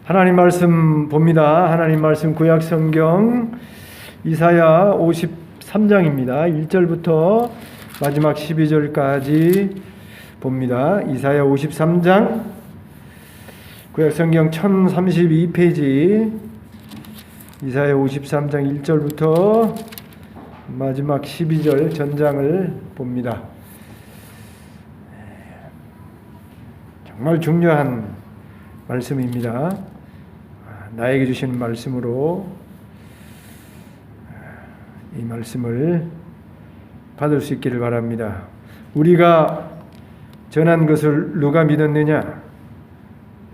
하나님 말씀 봅니다. 하나님 말씀 구약 성경 이사야 53장입니다. 1절부터 마지막 12절까지 봅니다. 이사야 53장 구약 성경 1032페이지 이사야 53장 1절부터 마지막 12절 전장을 봅니다. 정말 중요한 말씀입니다. 나에게 주신 말씀으로 이 말씀을 받을 수 있기를 바랍니다. 우리가 전한 것을 누가 믿었느냐?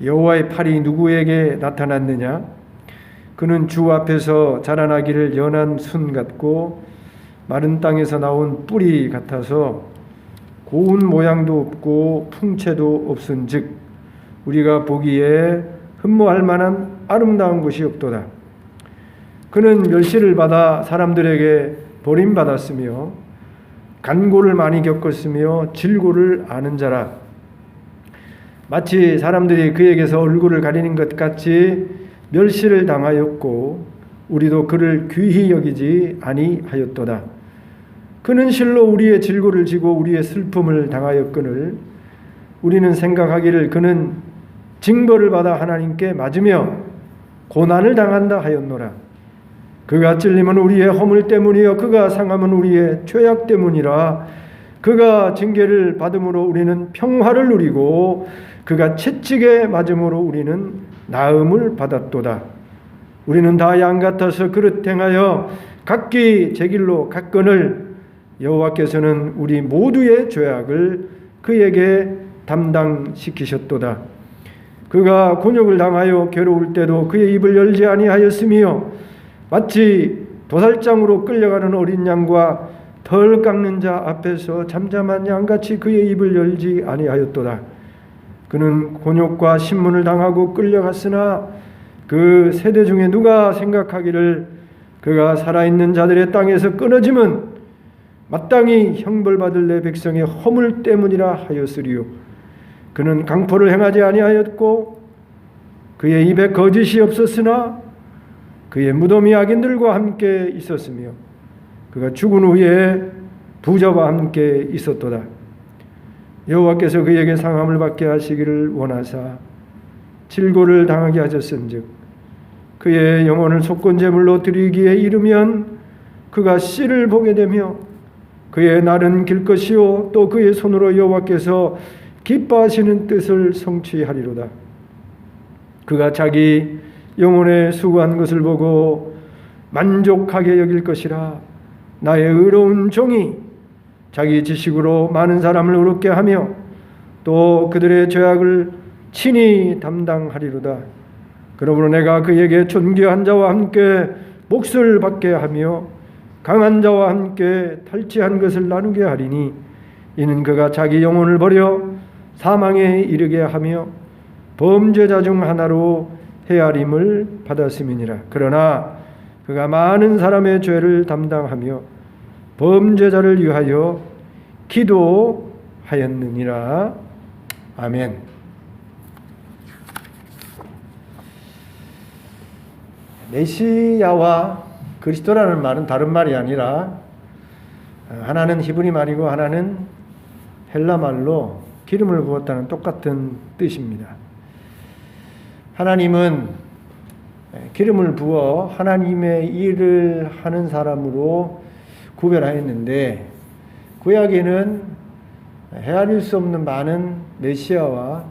여호와의 팔이 누구에게 나타났느냐? 그는 주 앞에서 자라나기를 연한 순 같고 마른 땅에서 나온 뿌리 같아서 고운 모양도 없고 풍채도 없은즉 우리가 보기에 흠모할 만한 아름다운 것이 없도다. 그는 멸시를 받아 사람들에게 버림받았으며 간고를 많이 겪었으며 질고를 아는 자라. 마치 사람들이 그에게서 얼굴을 가리는 것 같이 멸시를 당하였고 우리도 그를 귀히 여기지 아니하였도다. 그는 실로 우리의 질고를 지고 우리의 슬픔을 당하였거늘 우리는 생각하기를 그는 징벌을 받아 하나님께 맞으며 고난을 당한다 하였노라. 그가 찔림은 우리의 허물 때문이요 그가 상함은 우리의 죄악 때문이라. 그가 징계를 받음으로 우리는 평화를 누리고 그가 채찍에 맞음으로 우리는 나음을 받았도다. 우리는 다 양 같아서 그릇 행하여 각기 제 길로 갔거늘 여호와께서는 우리 모두의 죄악을 그에게 담당시키셨도다. 그가 곤욕을 당하여 괴로울 때도 그의 입을 열지 아니하였으며 마치 도살장으로 끌려가는 어린 양과 덜 깎는 자 앞에서 잠잠한 양같이 그의 입을 열지 아니하였도다. 그는 곤욕과 신문을 당하고 끌려갔으나 그 세대 중에 누가 생각하기를 그가 살아있는 자들의 땅에서 끊어짐은 마땅히 형벌받을 내 백성의 허물 때문이라 하였으리요. 그는 강포를 행하지 아니하였고 그의 입에 거짓이 없었으나 그의 무덤이 악인들과 함께 있었으며 그가 죽은 후에 부자와 함께 있었도다. 여호와께서 그에게 상함을 받게 하시기를 원하사 질고를 당하게 하셨은즉 그의 영혼을 속건제물로 드리기에 이르면 그가 씨를 보게 되며 그의 날은 길 것이요 또 그의 손으로 여호와께서 기뻐하시는 뜻을 성취하리로다. 그가 자기 영혼의 수고한 것을 보고 만족하게 여길 것이라. 나의 의로운 종이 자기 지식으로 많은 사람을 의롭게 하며 또 그들의 죄악을 친히 담당하리로다. 그러므로 내가 그에게 존귀한 자와 함께 몫을 받게 하며 강한 자와 함께 탈취한 것을 나누게 하리니 이는 그가 자기 영혼을 버려 사망에 이르게 하며 범죄자 중 하나로 헤아림을 받았음이니라. 그러나 그가 많은 사람의 죄를 담당하며 범죄자를 위하여 기도하였느니라. 아멘. 메시아와 그리스도라는 말은 다른 말이 아니라 하나는 히브리 말이고 하나는 헬라 말로 기름을 부었다는 똑같은 뜻입니다. 하나님은 기름을 부어 하나님의 일을 하는 사람으로 구별하였는데 구약에는 헤아릴 수 없는 많은 메시아와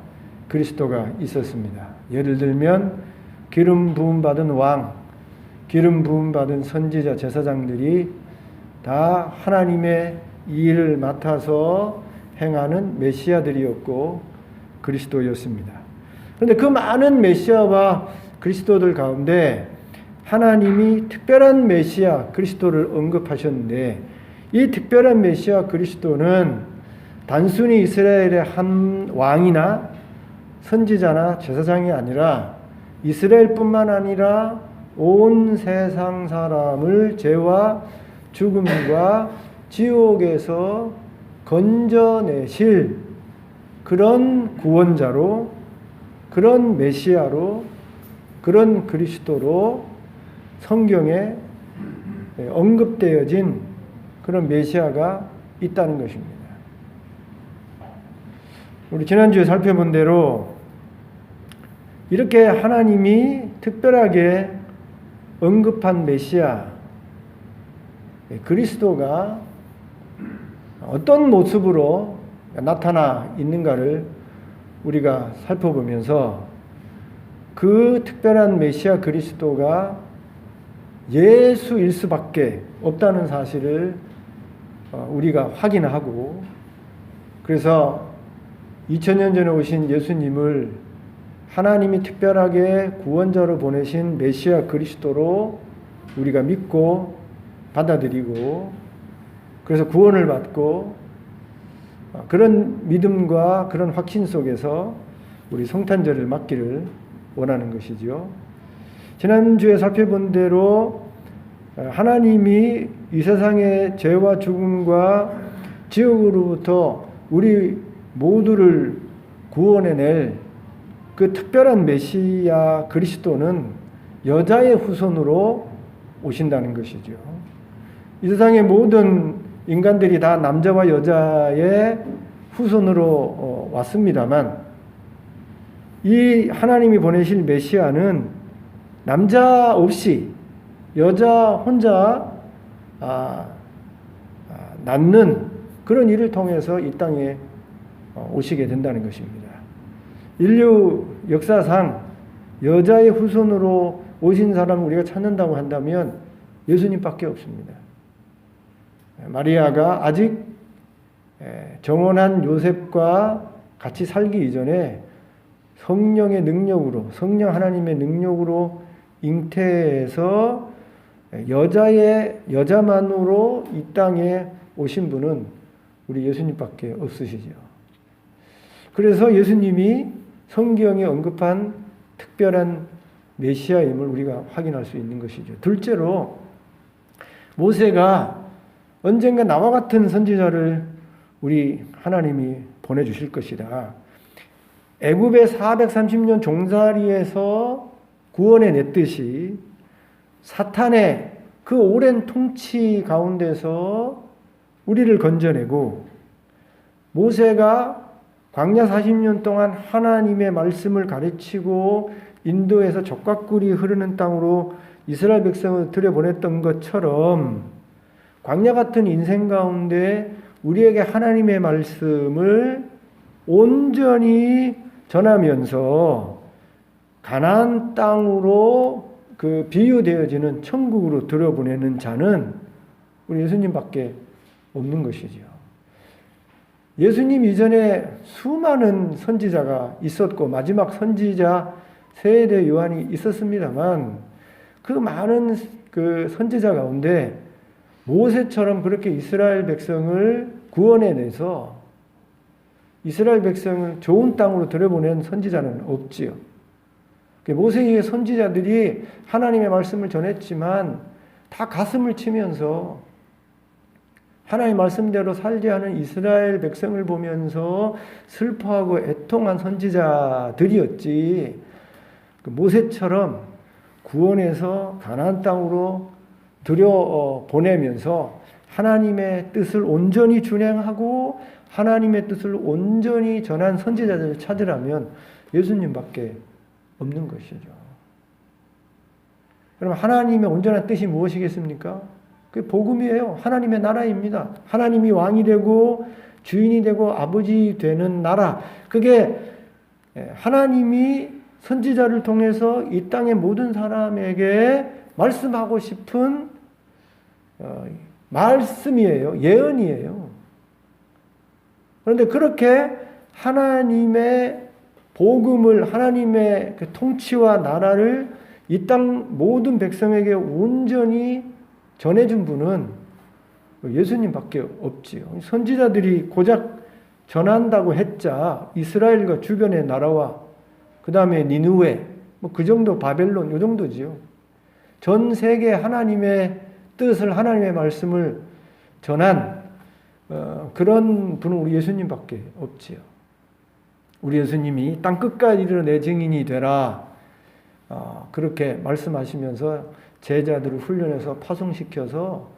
그리스도가 있었습니다. 예를 들면 기름 부음 받은 왕, 기름 부음 받은 선지자, 제사장들이 다 하나님의 일을 맡아서 행하는 메시아들이었고 그리스도였습니다. 그런데 그 많은 메시아와 그리스도들 가운데 하나님이 특별한 메시아 그리스도를 언급하셨는데 이 특별한 메시아 그리스도는 단순히 이스라엘의 한 왕이나 선지자나 제사장이 아니라 이스라엘뿐만 아니라 온 세상 사람을 죄와 죽음과 지옥에서 건져내실 그런 구원자로, 그런 메시아로 그런 그리스도로 성경에 언급되어진 그런 메시아가 있다는 것입니다. 우리 지난주에 살펴본 대로 이렇게 하나님이 특별하게 언급한 메시아 그리스도가 어떤 모습으로 나타나 있는가를 우리가 살펴보면서 그 특별한 메시아 그리스도가 예수일 수밖에 없다는 사실을 우리가 확인하고, 그래서 2000년 전에 오신 예수님을 하나님이 특별하게 구원자로 보내신 메시아 그리스도로 우리가 믿고 받아들이고, 그래서 구원을 받고, 그런 믿음과 그런 확신 속에서 우리 성탄절을 맞기를 원하는 것이죠. 지난주에 살펴본 대로 하나님이 이 세상의 죄와 죽음과 지옥으로부터 우리 모두를 구원해낼 그 특별한 메시아 그리스도는 여자의 후손으로 오신다는 것이죠. 이 세상의 모든 인간들이 다 남자와 여자의 후손으로 왔습니다만, 이 하나님이 보내실 메시아는 남자 없이 여자 혼자 낳는 그런 일을 통해서 이 땅에 오시게 된다는 것입니다. 인류 역사상 여자의 후손으로 오신 사람을 우리가 찾는다고 한다면 예수님밖에 없습니다. 마리아가 아직 정혼한 요셉과 같이 살기 이전에 성령의 능력으로, 성령 하나님의 능력으로 잉태해서 여자만으로 이 땅에 오신 분은 우리 예수님밖에 없으시죠. 그래서 예수님이 성경에 언급한 특별한 메시아임을 우리가 확인할 수 있는 것이죠. 둘째로, 모세가 언젠가 나와 같은 선지자를 우리 하나님이 보내주실 것이다. 애굽의 430년 종살이에서 구원해 냈듯이 사탄의 그 오랜 통치 가운데서 우리를 건져내고, 모세가 광야 40년 동안 하나님의 말씀을 가르치고 인도에서 젖과 꿀이 흐르는 땅으로 이스라엘 백성을 들여보냈던 것처럼 광야 같은 인생 가운데 우리에게 하나님의 말씀을 온전히 전하면서 가나안 땅으로 그 비유되어지는 천국으로 들여보내는 자는 우리 예수님밖에 없는 것이죠. 예수님 이전에 수많은 선지자가 있었고 마지막 선지자 세례 요한이 있었습니다만, 그 많은 그 선지자 가운데 모세처럼 그렇게 이스라엘 백성을 구원해내서 이스라엘 백성을 좋은 땅으로 들여보낸 선지자는 없지요. 모세의 선지자들이 하나님의 말씀을 전했지만 다 가슴을 치면서 하나님의 말씀대로 살지 않은 이스라엘 백성을 보면서 슬퍼하고 애통한 선지자들이었지, 모세처럼 구원해서 가나안 땅으로 들여보내면서 하나님의 뜻을 온전히 준행하고 하나님의 뜻을 온전히 전한 선지자들을 찾으라면 예수님밖에 없는 것이죠. 그럼 하나님의 온전한 뜻이 무엇이겠습니까? 그게 복음이에요. 하나님의 나라입니다. 하나님이 왕이 되고 주인이 되고 아버지 되는 나라. 그게 하나님이 선지자를 통해서 이 땅의 모든 사람에게 말씀하고 싶은 말씀이에요. 예언이에요. 그런데 그렇게 하나님의 복음을, 하나님의 그 통치와 나라를 이 땅 모든 백성에게 온전히 전해준 분은 예수님밖에 없지요. 선지자들이 고작 전한다고 했자 이스라엘과 주변의 나라와 그 다음에 니느웨, 그 정도, 바벨론, 이 정도지요. 전 세계 하나님의 뜻을, 하나님의 말씀을 전한 그런 분은 우리 예수님밖에 없지요. 우리 예수님이 땅 끝까지 이르러 내 증인이 되라. 그렇게 말씀하시면서 제자들을 훈련해서 파송시켜서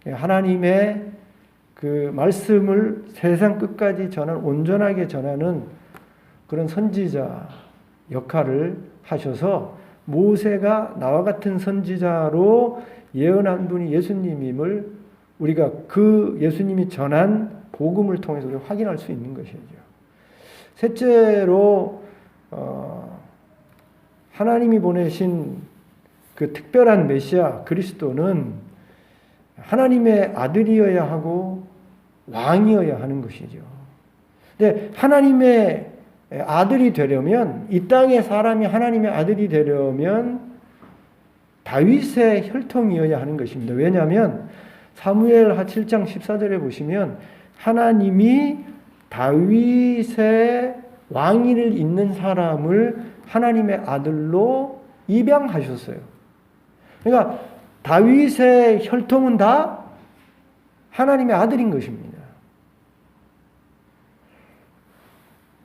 하나님의 그 말씀을 세상 끝까지 온전하게 전하는 그런 선지자 역할을 하셔서 모세가 나와 같은 선지자로 예언한 분이 예수님임을 우리가 그 예수님이 전한 복음을 통해서 우리가 확인할 수 있는 것이죠. 셋째로 하나님이 보내신 그 특별한 메시아 그리스도는 하나님의 아들이어야 하고 왕이어야 하는 것이죠. 근데 하나님의 아들이 되려면, 이 땅의 사람이 하나님의 아들이 되려면 다윗의 혈통이어야 하는 것입니다. 왜냐하면 사무엘하 7장 14절에 보시면 하나님이 다윗의 왕위를 잇는 사람을 하나님의 아들로 입양하셨어요. 그러니까 다윗의 혈통은 다 하나님의 아들인 것입니다.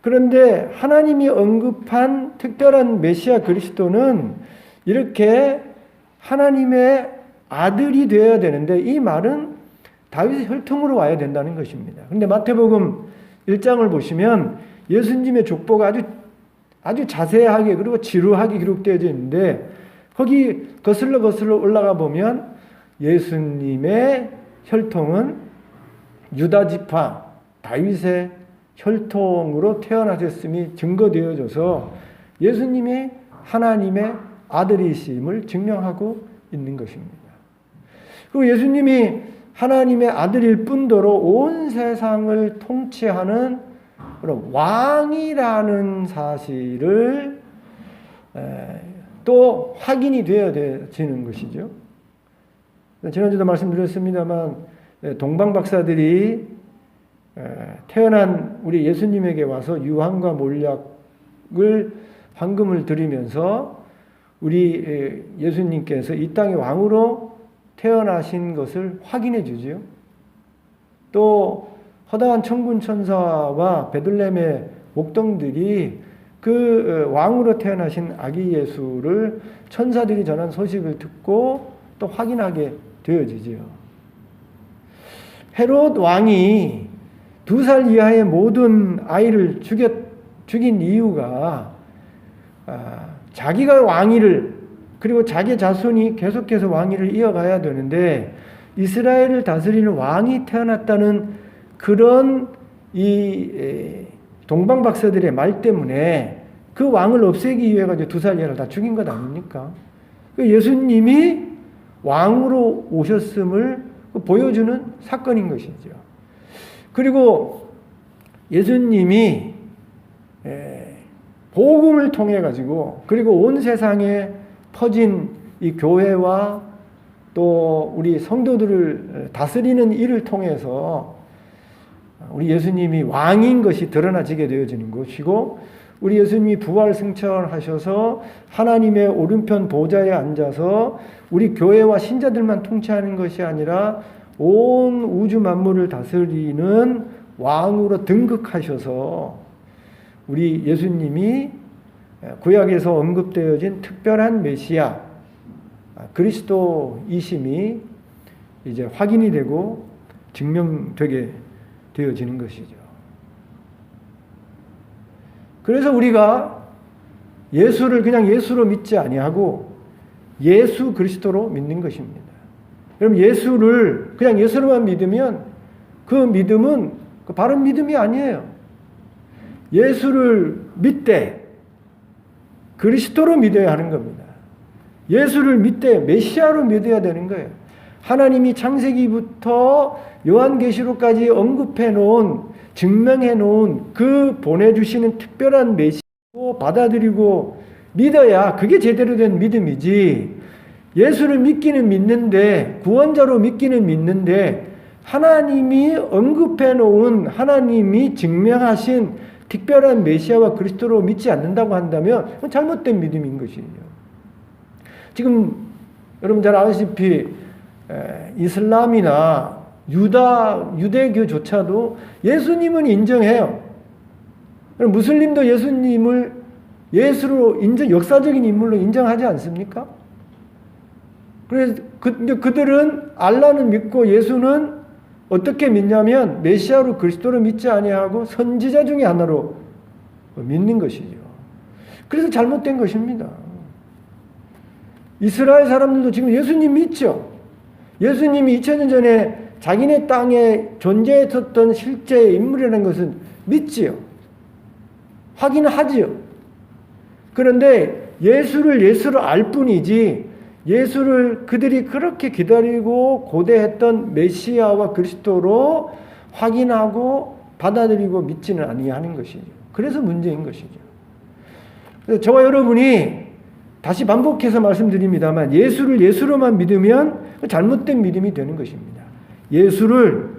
그런데 하나님이 언급한 특별한 메시아 그리스도는 이렇게 하나님의 아들이 되어야 되는데, 이 말은 다윗의 혈통으로 와야 된다는 것입니다. 그런데 마태복음 1장을 보시면 예수님의 족보가 아주 자세하게 그리고 지루하게 기록되어 있는데, 거기 거슬러 올라가 보면 예수님의 혈통은 유다 지파 다윗의 혈통으로 태어나셨음이 증거되어져서 예수님이 하나님의 아들이심을 증명하고 있는 것입니다. 그리고 예수님이 하나님의 아들일 뿐더러 온 세상을 통치하는 그런 왕이라는 사실을 또 확인이 되어지는 것이죠. 지난주도 말씀드렸습니다만 동방 박사들이 태어난 우리 예수님에게 와서 유황과 몰약을 황금을 드리면서 우리 예수님께서 이 땅의 왕으로 태어나신 것을 확인해 주지요. 또 허다한 천군 천사와 베들레헴의 목동들이 그 왕으로 태어나신 아기 예수를 천사들이 전한 소식을 듣고 또 확인하게 되어지지요. 헤롯 왕이 2살 이하의 모든 아이를 죽인 이유가 자기가 왕위를, 그리고 자기 자손이 계속해서 왕위를 이어가야 되는데 이스라엘을 다스리는 왕이 태어났다는 그런 이 동방 박사들의 말 때문에 그 왕을 없애기 위해 가지고 2살 이하를 다 죽인 것 아닙니까? 예수님이 왕으로 오셨음을 보여주는 사건인 것이죠. 그리고 예수님이 복음을 통해 가지고, 그리고 온 세상에 퍼진 이 교회와 또 우리 성도들을 다스리는 일을 통해서 우리 예수님이 왕인 것이 드러나지게 되어지는 것이고, 우리 예수님이 부활 승천하셔서 하나님의 오른편 보좌에 앉아서 우리 교회와 신자들만 통치하는 것이 아니라 온 우주 만물을 다스리는 왕으로 등극하셔서 우리 예수님이 구약에서 언급되어진 특별한 메시아 그리스도이심이 이제 확인이 되고 증명되게 되어지는 것이죠. 그래서 우리가 예수를 그냥 예수로 믿지 아니하고 예수 그리스도로 믿는 것입니다. 그럼 예수를 그냥 예수로만 믿으면 그 믿음은 바른 믿음이 아니에요. 예수를 믿되 그리스도로 믿어야 하는 겁니다. 예수를 믿되 메시아로 믿어야 되는 거예요. 하나님이 창세기부터 요한계시록까지 언급해 놓은, 증명해 놓은 그 보내주시는 특별한 메시아로 받아들이고 믿어야 그게 제대로 된 믿음이지, 예수를 믿기는 믿는데, 구원자로 믿기는 믿는데 하나님이 언급해 놓은, 하나님이 증명하신 특별한 메시아와 그리스도로 믿지 않는다고 한다면 잘못된 믿음인 것이에요. 지금 여러분 잘 아시다시피 이슬람이나 유대교조차도 예수님은 인정해요. 무슬림도 예수님을 예수로 역사적인 인물로 인정하지 않습니까? 그래서 그들은 알라는 믿고 예수는 어떻게 믿냐면 메시아로 그리스도로 믿지 아니하고 선지자 중에 하나로 믿는 것이죠. 그래서 잘못된 것입니다. 이스라엘 사람들도 지금 예수님 믿죠. 예수님이 2000년 전에 자기네 땅에 존재했었던 실제 인물이라는 것은 믿지요. 확인하지요. 그런데 예수를 알 뿐이지 예수를 그들이 그렇게 기다리고 고대했던 메시아와 그리스도로 확인하고 받아들이고 믿지는 아니하는 것이죠. 그래서 문제인 것이죠. 그래서 저와 여러분이 다시 반복해서 말씀드립니다만 예수를 예수로만 믿으면 잘못된 믿음이 되는 것입니다. 예수를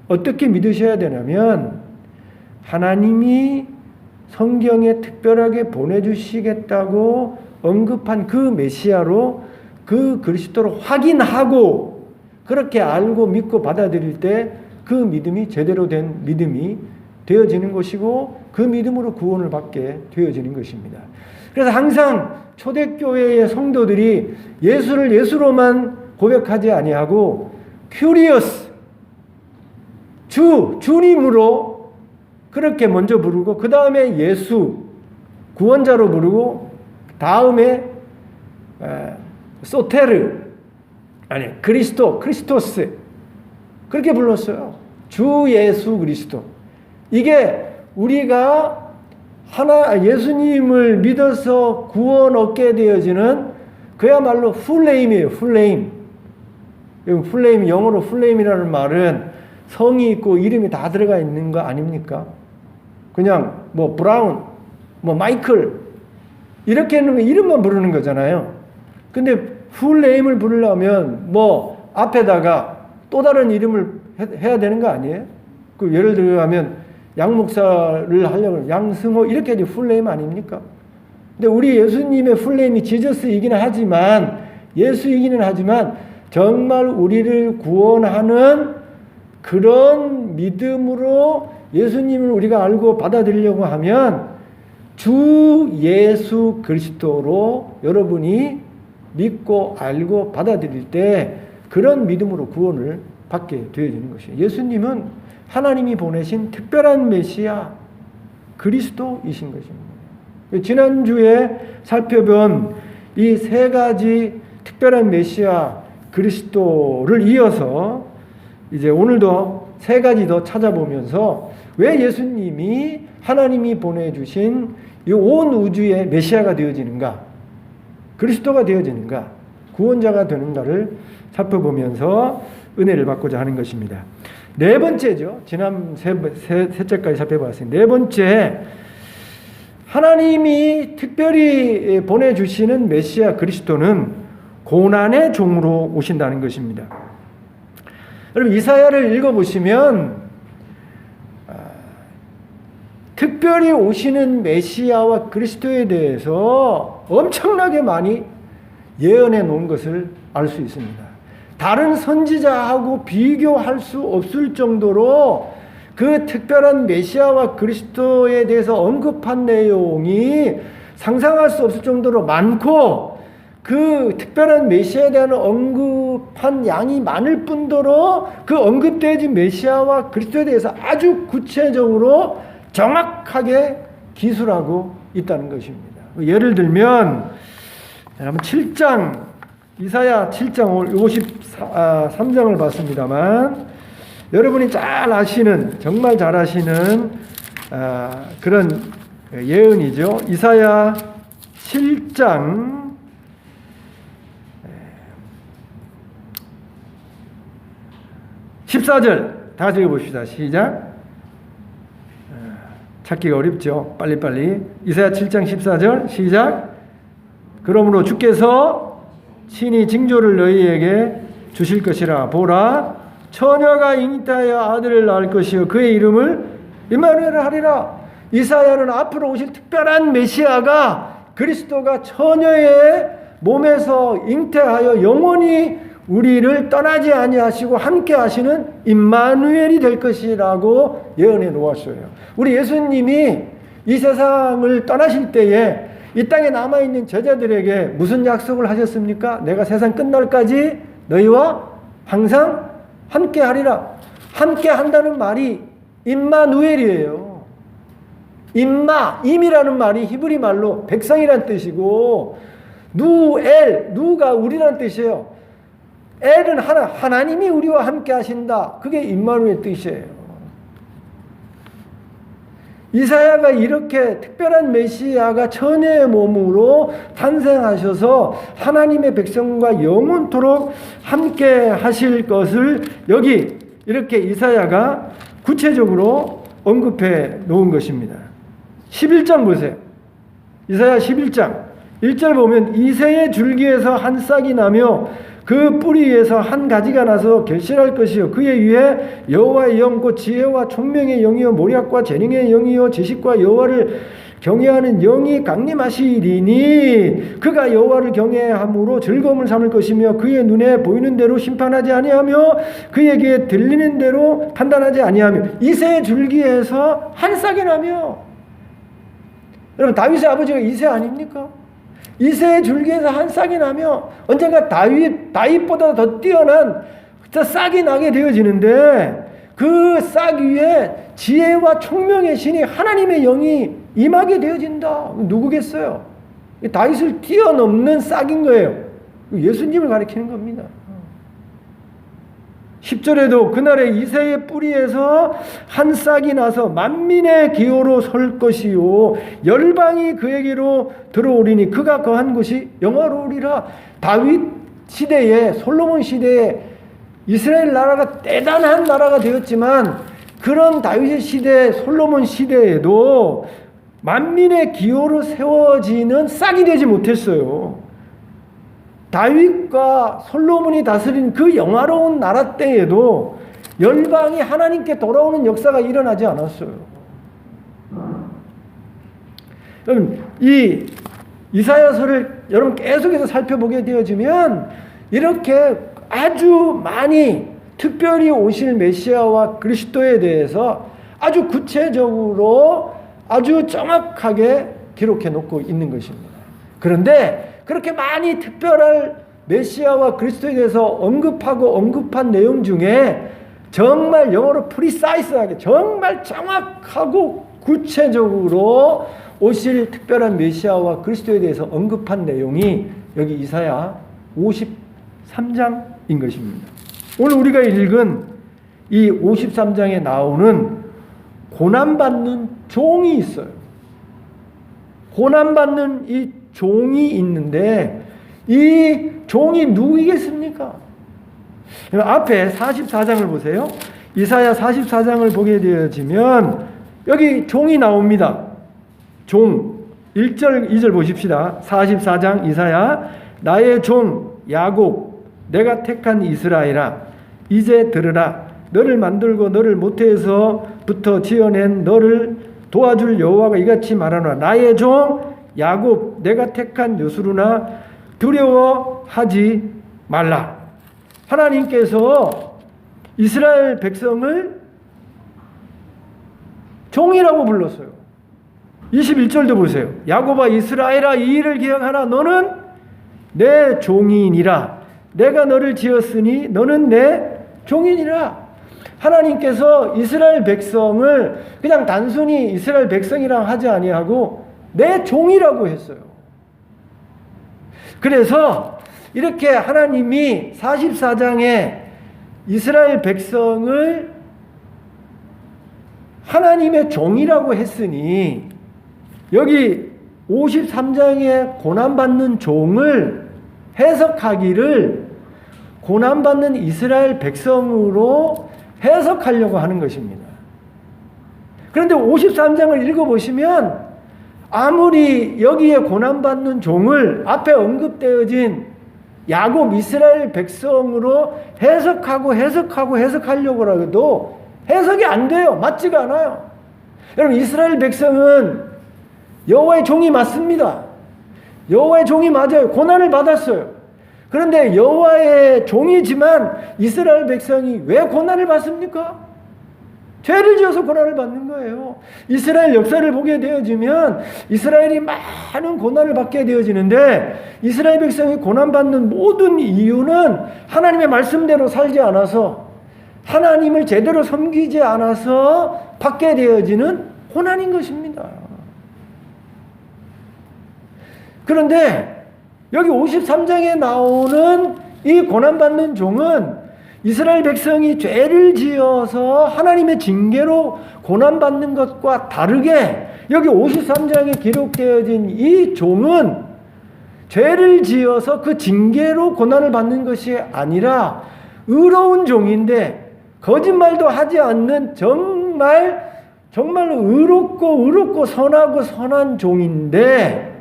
어떻게 믿으셔야 되냐면 하나님이 성경에 특별하게 보내주시겠다고 언급한 그 메시아로 그 그리스도로 확인하고 그렇게 알고 믿고 받아들일 때 그 믿음이 제대로 된 믿음이 되어지는 것이고 그 믿음으로 구원을 받게 되어지는 것입니다. 그래서 항상 초대교회의 성도들이 예수를 예수로만 고백하지 아니하고 큐리어스 주님으로 그렇게 먼저 부르고 그 다음에 예수 구원자로 부르고 다음에 소테르 아니 크리스토스 그렇게 불렀어요. 주 예수 그리스도. 이게 우리가 예수님을 믿어서 구원 얻게 되어지는 그야말로 풀네임이에요. 풀네임. 풀네임, 영어로 풀네임이라는 말은 성이 있고 이름이 다 들어가 있는 거 아닙니까? 그냥 뭐 브라운, 뭐 마이클 이렇게 하는 거 이름만 부르는 거잖아요. 근데 풀네임을 부르려면 뭐 앞에다가 또 다른 이름을 해야 되는 거 아니에요? 그 예를 들면 양목사를 하려면 양승호 이렇게 해도 풀네임 아닙니까? 근데 우리 예수님의 풀네임이 지저스이기는 하지만 예수이기는 하지만 정말 우리를 구원하는 그런 믿음으로 예수님을 우리가 알고 받아들이려고 하면 주 예수 그리스도로 여러분이 믿고 알고 받아들일 때 그런 믿음으로 구원을 받게 되어지는 것이에요. 예수님은 하나님이 보내신 특별한 메시아 그리스도이신 것입니다. 지난주에 살펴본 이 세 가지 특별한 메시아 그리스도를 이어서 이제 오늘도 세 가지 더 찾아보면서 왜 예수님이 하나님이 보내주신 이 온 우주의 메시아가 되어지는가, 그리스도가 되어지는가, 구원자가 되는가를 살펴보면서 은혜를 받고자 하는 것입니다. 네 번째죠. 지난 셋째까지 살펴봤습니다. 네 번째, 하나님이 특별히 보내주시는 메시아 그리스도는 고난의 종으로 오신다는 것입니다. 여러분 이사야를 읽어보시면 특별히 오시는 메시아와 그리스도에 대해서 엄청나게 많이 예언해 놓은 것을 알 수 있습니다. 다른 선지자하고 비교할 수 없을 정도로 그 특별한 메시아와 그리스도에 대해서 언급한 내용이 상상할 수 없을 정도로 많고 그 특별한 메시아에 대한 언급한 양이 많을 뿐더러 그 언급되어진 메시아와 그리스도에 대해서 아주 구체적으로 정확하게 기술하고 있다는 것입니다. 예를 들면 한번 7장 이사야 7장 53장을 봤습니다만 여러분이 잘 아시는 정말 잘 아시는 그런 예언이죠. 이사야 7장 14절 다 같이 읽어봅시다. 시작. 찾기가 어렵죠. 빨리빨리. 이사야 7장 14절 시작. 그러므로 주께서 친히 징조를 너희에게 주실 것이라. 보라, 처녀가 잉태하여 아들을 낳을 것이요 그의 이름을 임마누엘을 하리라. 이사야는 앞으로 오실 특별한 메시아가 그리스도가 처녀의 몸에서 잉태하여 영원히 우리를 떠나지 아니하시고 함께 하시는 임마누엘이 될 것이라고 예언해 놓았어요. 우리 예수님이 이 세상을 떠나실 때에 이 땅에 남아있는 제자들에게 무슨 약속을 하셨습니까? 내가 세상 끝날까지 너희와 항상 함께 하리라. 함께 한다는 말이 임마누엘이에요. 임이라는 말이 히브리 말로 백성이란 뜻이고, 누가 우리란 뜻이에요. 엘은 하나님이 우리와 함께 하신다. 그게 임마누엘 뜻이에요. 이사야가 이렇게 특별한 메시아가 처녀의 몸으로 탄생하셔서 하나님의 백성과 영원토록 함께 하실 것을 여기 이렇게 이사야가 구체적으로 언급해 놓은 것입니다. 11장 보세요. 이사야 11장 1절 보면 이새의 줄기에서 한 싹이 나며 그 뿌리에서 한 가지가 나서 결실할 것이요 그의 위에 여호와의 영 곧 지혜와 총명의 영이요 모략과 재능의 영이요 지식과 여호와를 경외하는 영이 강림하시리니 그가 여호와를 경외함으로 즐거움을 삼을 것이며 그의 눈에 보이는 대로 심판하지 아니하며 그에게 들리는 대로 판단하지 아니하며 이새의 줄기에서 한 싹이 나며. 여러분 다윗의 아버지가 이새 아닙니까? 이새의 줄기에서 한 싹이 나며 언젠가 다윗보다 더 뛰어난 저 싹이 나게 되어지는데 그 싹 위에 지혜와 총명의 신이 하나님의 영이 임하게 되어진다. 누구겠어요? 다윗을 뛰어넘는 싹인 거예요. 예수님을 가리키는 겁니다. 10절에도 그날에 이새의 뿌리에서 한 싹이 나서 만민의 기호로 설 것이요 열방이 그에게로 들어오리니 그가 거한 곳이 영화로우리라. 다윗 시대에 솔로몬 시대에 이스라엘 나라가 대단한 나라가 되었지만 그런 다윗의 시대 솔로몬 시대에도 만민의 기호로 세워지는 싹이 되지 못했어요. 다윗과 솔로몬이 다스린 그 영화로운 나라 때에도 열방이 하나님께 돌아오는 역사가 일어나지 않았어요. 그럼 이 이사야서를 여러분 계속해서 살펴보게 되어지면 이렇게 아주 많이 특별히 오실 메시아와 그리스도에 대해서 아주 구체적으로 아주 정확하게 기록해 놓고 있는 것입니다. 그런데 그렇게 많이 특별한 메시아와 그리스도에 대해서 언급한 내용 중에 정말 영어로 프리사이스하게 정말 정확하고 구체적으로 오실 특별한 메시아와 그리스도에 대해서 언급한 내용이 여기 이사야 53장인 것입니다. 오늘 우리가 읽은 이 53장에 나오는 고난받는 종이 있어요. 고난받는 이 종이 있는데 이 종이 누구이겠습니까? 앞에 44장을 보세요. 이사야 44장을 보게 되어지면 여기 종이 나옵니다. 종 1절 2절 보십시다. 44장 이사야 나의 종 야곱 내가 택한 이스라엘아 이제 들으라. 너를 만들고 너를 모태에서부터 지어낸 너를 도와줄 여호와가 이같이 말하노라. 나의 종 야곱 내가 택한 요수루나 두려워하지 말라. 하나님께서 이스라엘 백성을 종이라고 불렀어요. 21절도 보세요. 야곱아 이스라엘아 이 일을 기억하라. 너는 내 종이니라. 내가 너를 지었으니 너는 내 종이니라. 하나님께서 이스라엘 백성을 그냥 단순히 이스라엘 백성이랑 하지 아니하고 내 종이라고 했어요. 그래서 이렇게 하나님이 44장에 이스라엘 백성을 하나님의 종이라고 했으니 여기 53장에 고난받는 종을 해석하기를 고난받는 이스라엘 백성으로 해석하려고 하는 것입니다. 그런데 53장을 읽어보시면 아무리 여기에 고난받는 종을 앞에 언급되어진 야곱 이스라엘 백성으로 해석하려고 해도 해석이 안 돼요. 맞지가 않아요. 여러분 이스라엘 백성은 여호와의 종이 맞습니다. 여호와의 종이 맞아요. 고난을 받았어요. 그런데 여호와의 종이지만 이스라엘 백성이 왜 고난을 받습니까? 죄를 지어서 고난을 받는 거예요. 이스라엘 역사를 보게 되어지면 이스라엘이 많은 고난을 받게 되어지는데 이스라엘 백성이 고난받는 모든 이유는 하나님의 말씀대로 살지 않아서 하나님을 제대로 섬기지 않아서 받게 되어지는 고난인 것입니다. 그런데 여기 53장에 나오는 이 고난받는 종은 이스라엘 백성이 죄를 지어서 하나님의 징계로 고난받는 것과 다르게 여기 53장에 기록되어진 이 종은 죄를 지어서 그 징계로 고난을 받는 것이 아니라 의로운 종인데 거짓말도 하지 않는 정말로 의롭고 선하고 선한 종인데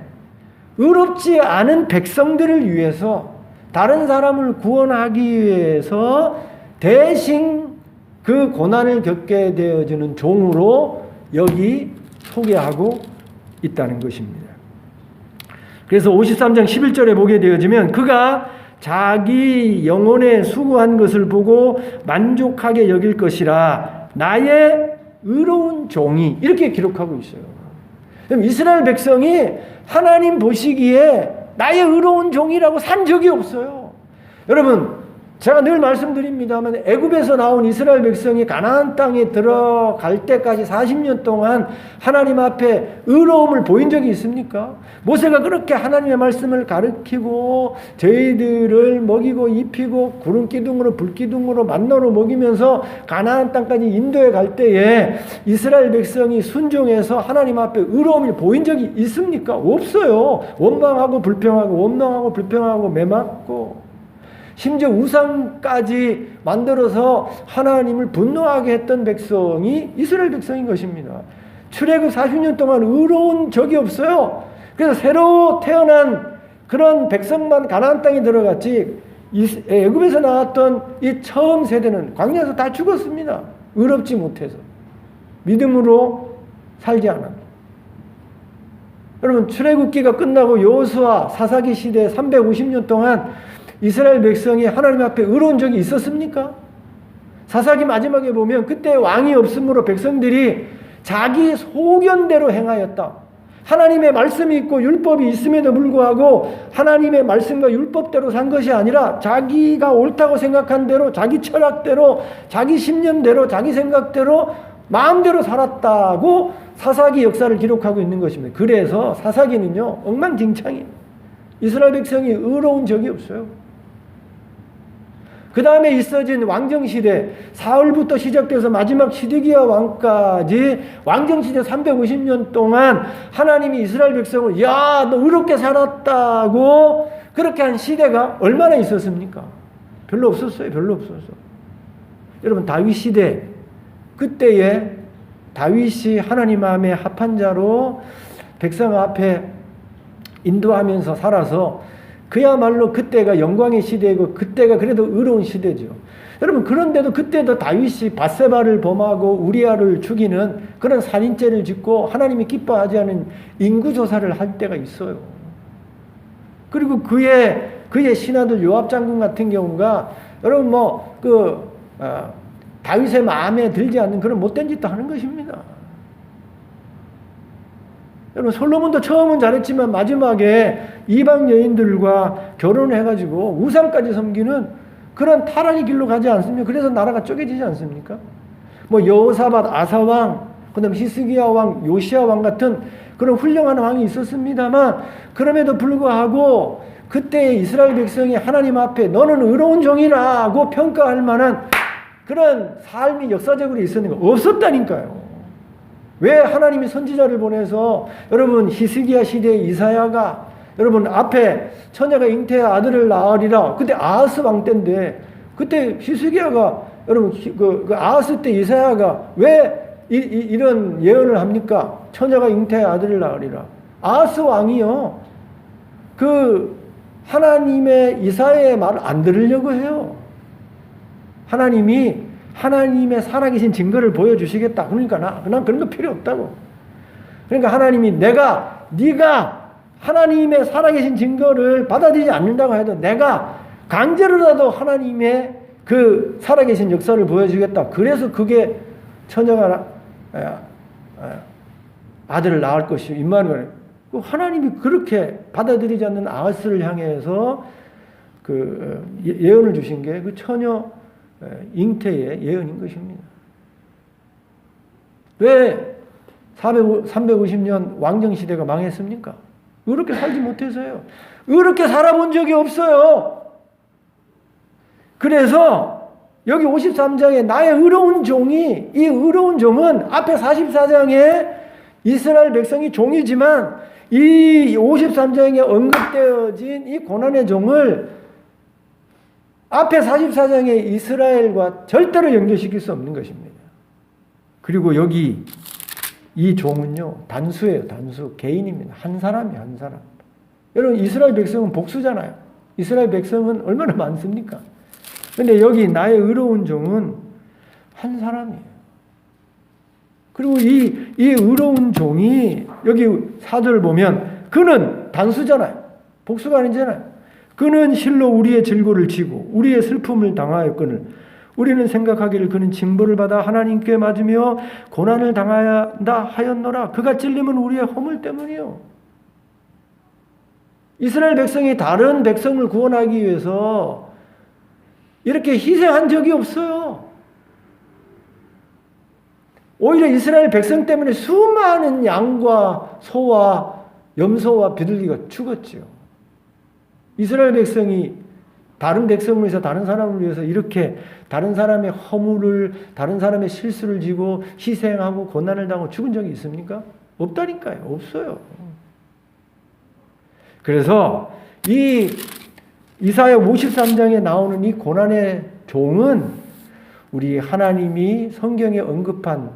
의롭지 않은 백성들을 위해서 다른 사람을 구원하기 위해서 대신 그 고난을 겪게 되어지는 종으로 여기 소개하고 있다는 것입니다. 그래서 53장 11절에 보게 되어지면 그가 자기 영혼에 수고한 것을 보고 만족하게 여길 것이라 나의 의로운 종이 이렇게 기록하고 있어요. 그럼 이스라엘 백성이 하나님 보시기에 나의 의로운 종이라고 산 적이 없어요. 여러분 제가 늘 말씀드립니다만 애굽에서 나온 이스라엘 백성이 가나안 땅에 들어갈 때까지 40년 동안 하나님 앞에 의로움을 보인 적이 있습니까? 모세가 그렇게 하나님의 말씀을 가르치고 저희들을 먹이고 입히고 구름 기둥으로 불 기둥으로 만나로 먹이면서 가나안 땅까지 인도해 갈 때에 이스라엘 백성이 순종해서 하나님 앞에 의로움을 보인 적이 있습니까? 없어요. 원망하고 불평하고 매맞고 심지어 우상까지 만들어서 하나님을 분노하게 했던 백성이 이스라엘 백성인 것입니다. 출애굽 40년 동안 의로운 적이 없어요. 그래서 새로 태어난 그런 백성만 가나안 땅에 들어갔지 애굽에서 나왔던 이 처음 세대는 광야에서 다 죽었습니다. 의롭지 못해서. 믿음으로 살지 않았다. 여러분 출애굽기가 끝나고 여호수아 사사기 시대 350년 동안 이스라엘 백성이 하나님 앞에 의로운 적이 있었습니까? 사사기 마지막에 보면 그때 왕이 없으므로 백성들이 자기 소견대로 행하였다. 하나님의 말씀이 있고 율법이 있음에도 불구하고 하나님의 말씀과 율법대로 산 것이 아니라 자기가 옳다고 생각한 대로 자기 철학대로 자기 신념대로 자기 생각대로 마음대로 살았다고 사사기 역사를 기록하고 있는 것입니다. 그래서 사사기는요 엉망진창이에요. 이스라엘 백성이 의로운 적이 없어요. 그 다음에 있어진 왕정시대 사울부터 시작돼서 마지막 시드기야 왕까지 왕정시대 350년 동안 하나님이 이스라엘 백성을 야 너 의롭게 살았다고 그렇게 한 시대가 얼마나 있었습니까? 별로 없었어요. 별로 없었어. 여러분 다윗 시대 그때에 다윗이 하나님 마음에 합한 자로 백성 앞에 인도하면서 살아서 그야말로 그때가 영광의 시대이고 그때가 그래도 의로운 시대죠. 여러분 그런데도 그때도 다윗이 밧세바를 범하고 우리아를 죽이는 그런 살인죄를 짓고 하나님이 기뻐하지 않은 인구조사를 할 때가 있어요. 그리고 그의 신하들 요압 장군 같은 경우가 여러분 다윗의 마음에 들지 않는 그런 못된 짓도 하는 것입니다. 여러분 솔로몬도 처음은 잘했지만 마지막에 이방 여인들과 결혼해가지고 우상까지 섬기는 그런 타락의 길로 가지 않습니까? 그래서 나라가 쪼개지지 않습니까? 여호사밧, 아사왕, 그다음 히스기야 왕, 요시야 왕 같은 그런 훌륭한 왕이 있었습니다만 그럼에도 불구하고 그때 이스라엘 백성이 하나님 앞에 너는 의로운 종이라고 평가할 만한 그런 삶이 역사적으로 있었는가? 없었다니까요. 왜 하나님이 선지자를 보내서 여러분 히스기야 시대의 이사야가 여러분 앞에 처녀가 잉태의 아들을 낳으리라 그때 아하스 왕 때인데 그때 히스기야가 여러분 그 아하스 때 이사야가 왜 이런 예언을 합니까? 처녀가 잉태의 아들을 낳으리라. 아하스 왕이요 그 하나님의 이사야의 말을 안 들으려고 해요. 하나님의 살아계신 증거를 보여주시겠다. 그러니까 난 그런 거 필요 없다고. 그러니까 하나님이 네가 하나님의 살아계신 증거를 받아들이지 않는다고 해도 내가 강제로라도 하나님의 그 살아계신 역사를 보여주겠다. 그래서 그게 처녀가 아들을 낳을 것이요. 임마누엘. 하나님이 그렇게 받아들이지 않는 아하스를 향해서 그 예언을 주신 게 그 처녀 잉태의 예언인 것입니다. 왜 350년 왕정시대가 망했습니까? 의롭게 살지 못해서요. 의롭게 살아본 적이 없어요. 그래서 여기 53장에 나의 의로운 종이, 이 의로운 종은 앞에 44장에 이스라엘 백성이 종이지만 이 53장에 언급되어진 이 고난의 종을 앞에 44장의 이스라엘과 절대로 연결시킬 수 없는 것입니다. 그리고 여기 이 종은요, 단수예요, 단수. 개인입니다. 한 사람이에요, 한 사람. 여러분, 이스라엘 백성은 복수잖아요. 이스라엘 백성은 얼마나 많습니까? 근데 여기 나의 의로운 종은 한 사람이에요. 그리고 이 의로운 종이 여기 4절 보면 그는 단수잖아요. 복수가 아니잖아요. 그는 실로 우리의 질고를 지고 우리의 슬픔을 당하였거늘 우리는 생각하기를 그는 징벌을 받아 하나님께 맞으며 고난을 당하야 한다 하였노라. 그가 찔림은 우리의 허물 때문이요. 이스라엘 백성이 다른 백성을 구원하기 위해서 이렇게 희생한 적이 없어요. 오히려 이스라엘 백성 때문에 수많은 양과 소와 염소와 비둘기가 죽었지요. 이스라엘 백성이 다른 백성을 위해서 다른 사람을 위해서 이렇게 다른 사람의 허물을 다른 사람의 실수를 지고 희생하고 고난을 당하고 죽은 적이 있습니까? 없다니까요. 없어요. 그래서 이 이사야 53장에 나오는 이 고난의 종은 우리 하나님이 성경에 언급한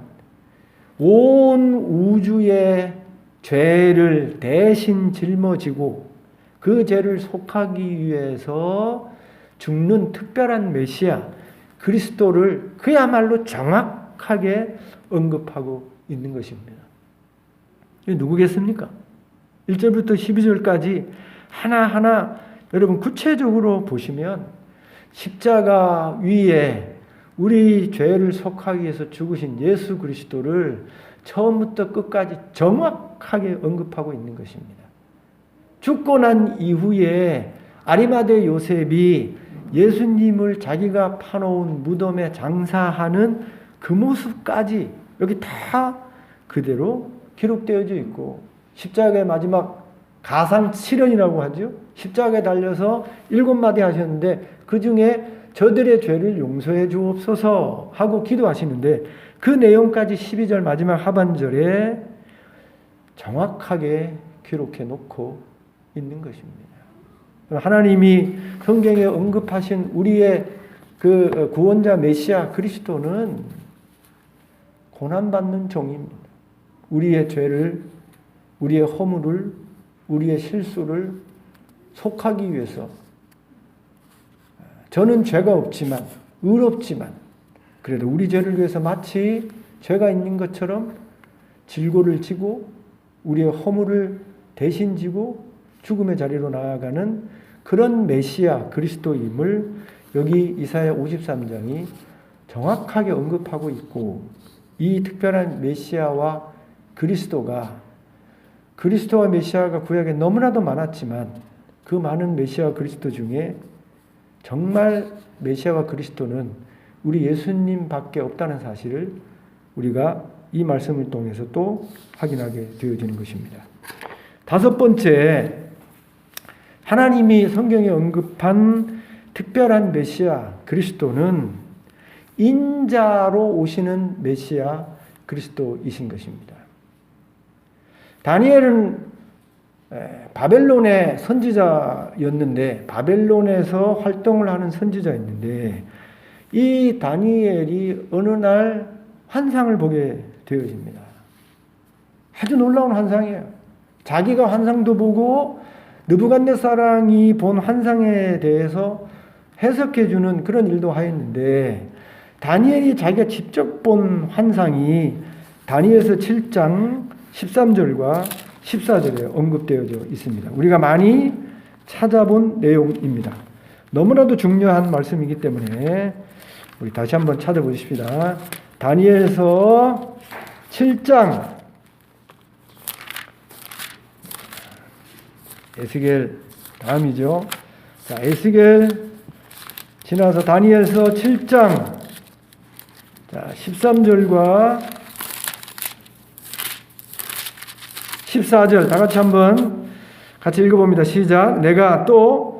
온 우주의 죄를 대신 짊어지고 그 죄를 속하기 위해서 죽는 특별한 메시아 그리스도를 그야말로 정확하게 언급하고 있는 것입니다. 이게 누구겠습니까? 1절부터 12절까지 하나하나 여러분 구체적으로 보시면 십자가 위에 우리 죄를 속하기 위해서 죽으신 예수 그리스도를 처음부터 끝까지 정확하게 언급하고 있는 것입니다. 죽고 난 이후에 아리마대 요셉이 예수님을 자기가 파놓은 무덤에 장사하는 그 모습까지 여기 다 그대로 기록되어져 있고 십자가의 마지막 가상 7연이라고 하죠. 십자가에 달려서 7마디 하셨는데 그 중에 저들의 죄를 용서해 주옵소서 하고 기도하시는데 그 내용까지 12절 마지막 하반절에 정확하게 기록해 놓고 있는 것입니다. 하나님이 성경에 언급하신 우리의 그 구원자 메시아 그리스도는 고난받는 종입니다. 우리의 죄를, 우리의 허물을, 우리의 실수를 속하기 위해서 저는 죄가 없지만 의롭지만 그래도 우리 죄를 위해서 마치 죄가 있는 것처럼 질고를 지고 우리의 허물을 대신 지고 죽음의 자리로 나아가는 그런 메시아 그리스도임을 여기 이사야 53장이 정확하게 언급하고 있고 이 특별한 메시아와 그리스도와 메시아가 구약에 너무나도 많았지만 그 많은 메시아와 그리스도 중에 정말 메시아와 그리스도는 우리 예수님밖에 없다는 사실을 우리가 이 말씀을 통해서 또 확인하게 되어지는 것입니다. 다섯 번째, 하나님이 성경에 언급한 특별한 메시아 그리스도는 인자로 오시는 메시아 그리스도이신 것입니다. 다니엘은 바벨론의 선지자였는데 바벨론에서 활동을 하는 선지자였는데 이 다니엘이 어느 날 환상을 보게 되어집니다. 아주 놀라운 환상이에요. 자기가 환상도 보고 느부갓네살이 본 환상에 대해서 해석해주는 그런 일도 하였는데 다니엘이 자기가 직접 본 환상이 다니엘서 7장 13절과 14절에 언급되어져 있습니다. 우리가 많이 찾아본 내용입니다. 너무나도 중요한 말씀이기 때문에 우리 다시 한번 찾아보십시다. 다니엘서 7장. 에스겔 다음이죠. 자, 에스겔 지나서 다니엘서 7장. 자, 13절과 14절 다 같이 한번 같이 읽어봅니다. 시작. 내가 또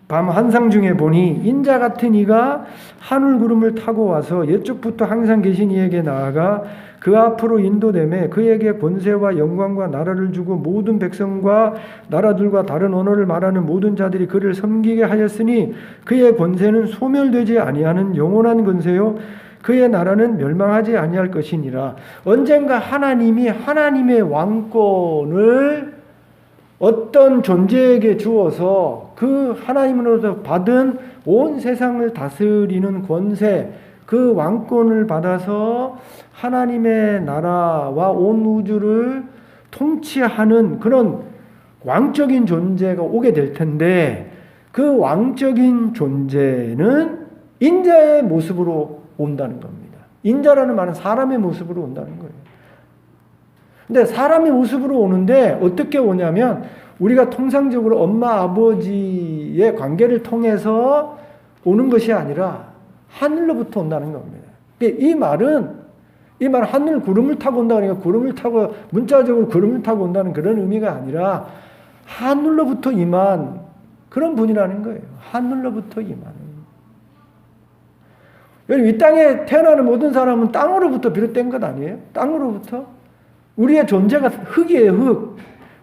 밤 환상 중에 보니 인자 같은 이가 하늘 구름을 타고 와서 옛적부터 항상 계신 이에게 나아가 그 앞으로 인도되매 그에게 권세와 영광과 나라를 주고 모든 백성과 나라들과 다른 언어를 말하는 모든 자들이 그를 섬기게 하였으니 그의 권세는 소멸되지 아니하는 영원한 권세요 그의 나라는 멸망하지 아니할 것이니라. 언젠가 하나님이 하나님의 왕권을 어떤 존재에게 주어서 그 하나님으로부터 받은 온 세상을 다스리는 권세, 그 왕권을 받아서 하나님의 나라와 온 우주를 통치하는 그런 왕적인 존재가 오게 될 텐데 그 왕적인 존재는 인자의 모습으로 온다는 겁니다. 인자라는 말은 사람의 모습으로 온다는 거예요. 근데 사람의 모습으로 오는데 어떻게 오냐면 우리가 통상적으로 엄마 아버지의 관계를 통해서 오는 것이 아니라 하늘로부터 온다는 겁니다. 이 말은 하늘 구름을 타고 온다 그러니까 구름을 타고 문자적으로 구름을 타고 온다는 그런 의미가 아니라 하늘로부터 임한 그런 분이라는 거예요. 하늘로부터 임하는. 여러분 이 땅에 태어나는 모든 사람은 땅으로부터 비롯된 것 아니에요? 땅으로부터? 우리의 존재가 흙이에요, 흙.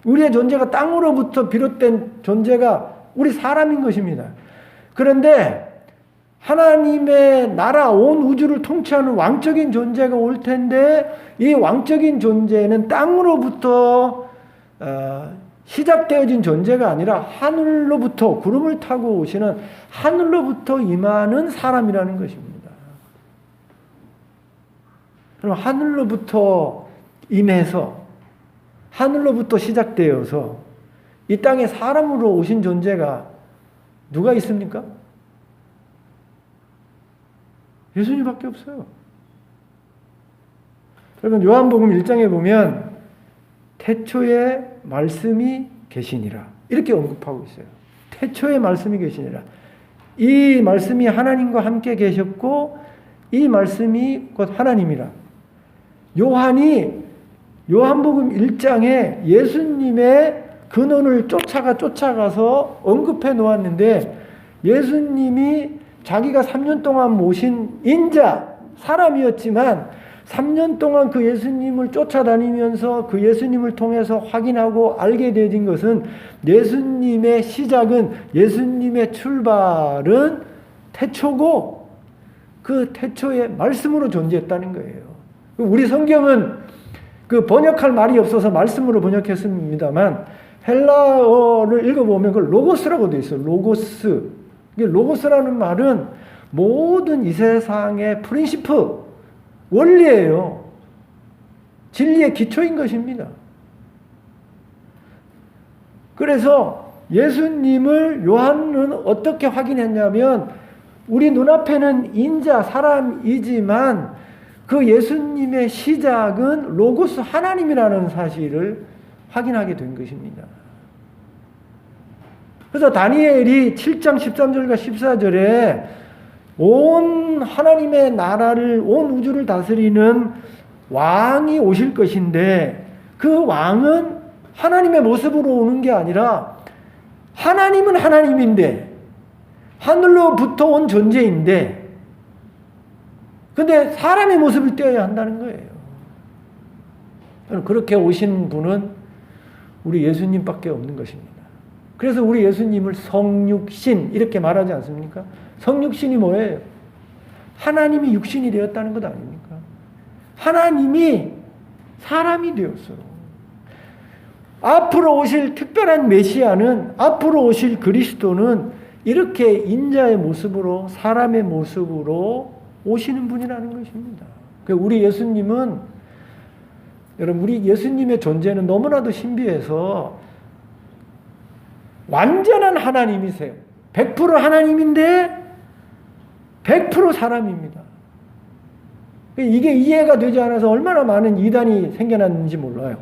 우리의 존재가 땅으로부터 비롯된 존재가 우리 사람인 것입니다. 그런데 하나님의 나라, 온 우주를 통치하는 왕적인 존재가 올 텐데 이 왕적인 존재는 땅으로부터 시작되어진 존재가 아니라 하늘로부터 구름을 타고 오시는 하늘로부터 임하는 사람이라는 것입니다. 그럼 하늘로부터 임해서 하늘로부터 시작되어서 이 땅에 사람으로 오신 존재가 누가 있습니까? 예수님밖에 없어요. 여러분 요한복음 1장에 보면 태초에 말씀이 계시니라 이렇게 언급하고 있어요. 태초에 말씀이 계시니라. 이 말씀이 하나님과 함께 계셨고 이 말씀이 곧 하나님이라. 요한이 요한복음 1장에 예수님의 근원을 쫓아가서 언급해 놓았는데 예수님이 자기가 3년 동안 모신 인자, 사람이었지만 3년 동안 그 예수님을 쫓아다니면서 그 예수님을 통해서 확인하고 알게 되어진 것은 예수님의 시작은 예수님의 출발은 태초고 그 태초의 말씀으로 존재했다는 거예요. 우리 성경은 그 번역할 말이 없어서 말씀으로 번역했습니다만 헬라어를 읽어보면 그걸 로고스라고 되어 있어요. 로고스. 로고스라는 말은 모든 이 세상의 프린시프, 원리예요. 진리의 기초인 것입니다. 그래서 예수님을 요한은 어떻게 확인했냐면 우리 눈앞에는 인자, 사람이지만 그 예수님의 시작은 로고스 하나님이라는 사실을 확인하게 된 것입니다. 그래서 다니엘이 7장 13절과 14절에 온 하나님의 나라를 온 우주를 다스리는 왕이 오실 것인데 그 왕은 하나님의 모습으로 오는 게 아니라 하나님은 하나님인데 하늘로부터 온 존재인데 근데 사람의 모습을 떼어야 한다는 거예요. 그렇게 오신 분은 우리 예수님밖에 없는 것입니다. 그래서 우리 예수님을 성육신 이렇게 말하지 않습니까? 성육신이 뭐예요? 하나님이 육신이 되었다는 것 아닙니까? 하나님이 사람이 되었어요. 앞으로 오실 특별한 메시아는 앞으로 오실 그리스도는 이렇게 인자의 모습으로 사람의 모습으로 오시는 분이라는 것입니다. 우리 예수님은 여러분 우리 예수님의 존재는 너무나도 신비해서 완전한 하나님이세요. 100% 하나님인데 100% 사람입니다. 이게 이해가 되지 않아서 얼마나 많은 이단이 생겨났는지 몰라요.